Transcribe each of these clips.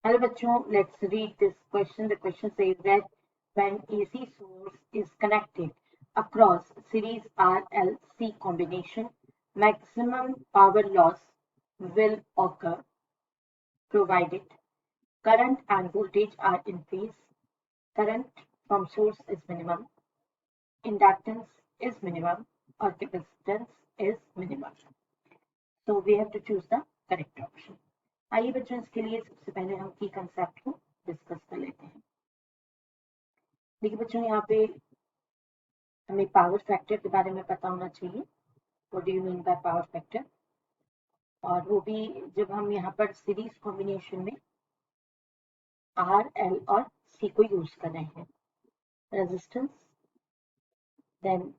Hello bachcho, let's read this question. The question says that when AC source is connected across series RLC combination, maximum power loss will occur provided current and voltage are in phase, current from source is minimum, inductance is minimum, or capacitance is minimum. So we have to choose the correct option. आइए बच्चों इसके लिए सबसे पहले हम की concept को discuss कर लेते हैं। देखिए बच्चों यहाँ पे हमें पावर फैक्टर के बारे में पता होना चाहिए। What do you mean by power factor? और वो भी जब हम यहाँ पर सीरीज कॉम्बिनेशन में आर एल और सी को यूज कर रहे हैं। Resistance, then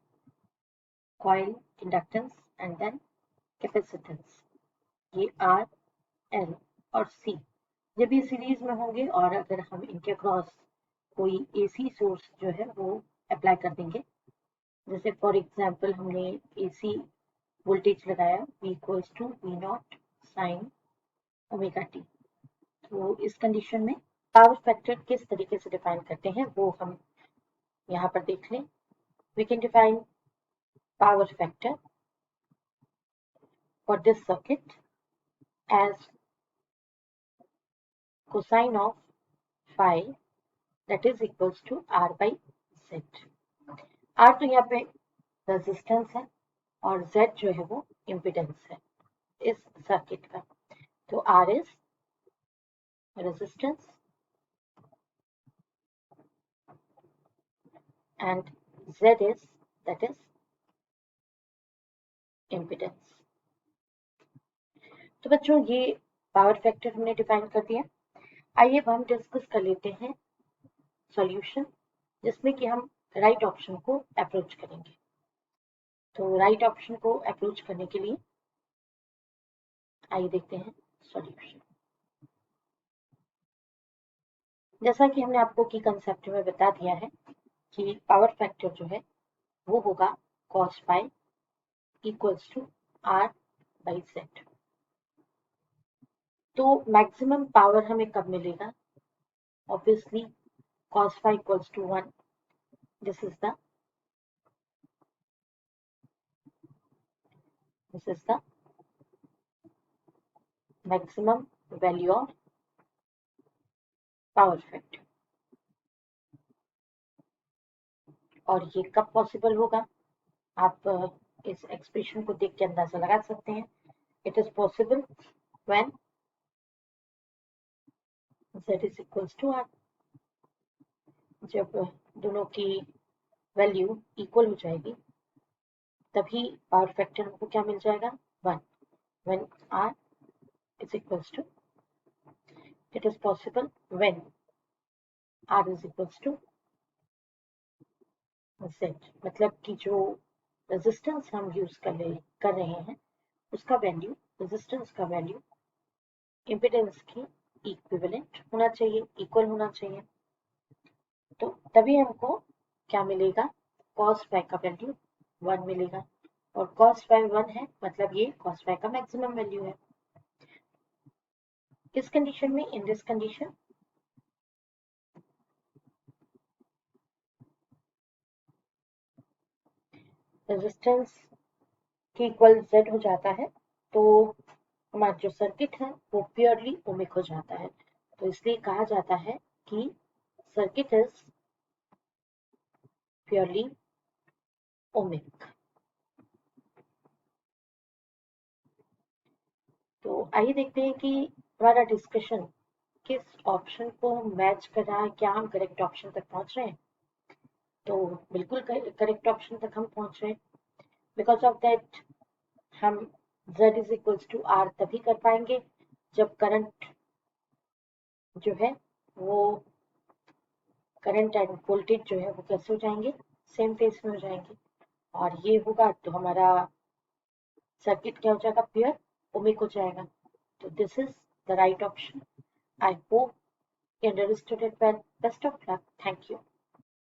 coil, inductance and then capacitance. ये आर एल और सी जब ये सीरीज में होंगे और अगर हम इनके क्रॉस कोई एसी सोर्स जो है वो अप्लाई कर देंगे, जैसे फॉर एग्जांपल हमने एसी वोल्टेज लगाया V equals to V nought sine omega T. तो इस कंडीशन में पावर फैक्टर किस तरीके से डिफाइन करते हैं वो हम यहाँ पर देख लें। We can define power factor for this circuit as cosine of phi that is equals to R by Z। R तो यहाँ पे रेजिस्टेंस है और Z जो है वो इम्पिडेंस है इस सर्किट का। तो R is resistance and Z is that is impedance। तो बच्चों ये पावर फैक्टर हमने डिफाइन कर दिया। आइए अब हम डिस्कस कर लेते हैं सॉल्यूशन, जिसमें कि हम राइट ऑप्शन को अप्रोच करेंगे। तो राइट ऑप्शन को अप्रोच करने के लिए आइए देखते हैं सॉल्यूशन। जैसा कि हमने आपको की कंसेप्ट में बता दिया है कि पावर फैक्टर जो है वो होगा cos phi equals to R by Z। तो मैक्सिमम पावर हमें कब मिलेगा? Obviously cos phi equals to 1. This is the maximum value of power factor। और ये कब पॉसिबल होगा? आप इस एक्सप्रेशन को देख के अंदाजा लगा सकते हैं। It is possible when Z is equals to R। जब दोनों की वैल्यू इक्वल हो जाएगी तभी पावर फैक्टर हमको क्या मिल जाएगा? 1। when R is equals to, it is possible when R is equals to Z। मतलब कि जो रेजिस्टेंस हम यूज कर रहे हैं उसका वैल्यू, रेजिस्टेंस का वैल्यू इम्पिडेंस की इक्विवेलेंट होना चाहिए, इक्वल होना चाहिए। तो तभी हमको क्या मिलेगा? cos phi का वैल्यू 1 मिलेगा। और cos phi 1 है मतलब ये cos phi का मैक्सिमम वैल्यू है। किस कंडीशन में? इन दिस कंडीशन रेजिस्टेंस के इक्वल Z हो जाता है तो हमारा जो सर्किट है वो प्योरली ओमिक हो जाता है। तो इसलिए कहा जाता है कि सर्किट इज प्योरली ओमिक। तो आइए देखते हैं कि हमारा डिस्कशन किस ऑप्शन को मैच कर रहा है, क्या हम करेक्ट ऑप्शन तक पहुंच रहे हैं। तो बिल्कुल करेक्ट ऑप्शन तक हम पहुंच रहे हैं। बिकॉज ऑफ दैट हम Z is equals to R तभी कर पाएंगे जब करंट जो है वो करंट एंड वोल्टेज जो है वो कैसे हो जाएंगे? सेम फेस में हो जाएंगे। और ये होगा तो हमारा सर्किट क्या हो जाएगा? प्योर ओमिक हो जाएगा। तो this is the right option. I hope you understood it well. Best of luck. Thank you.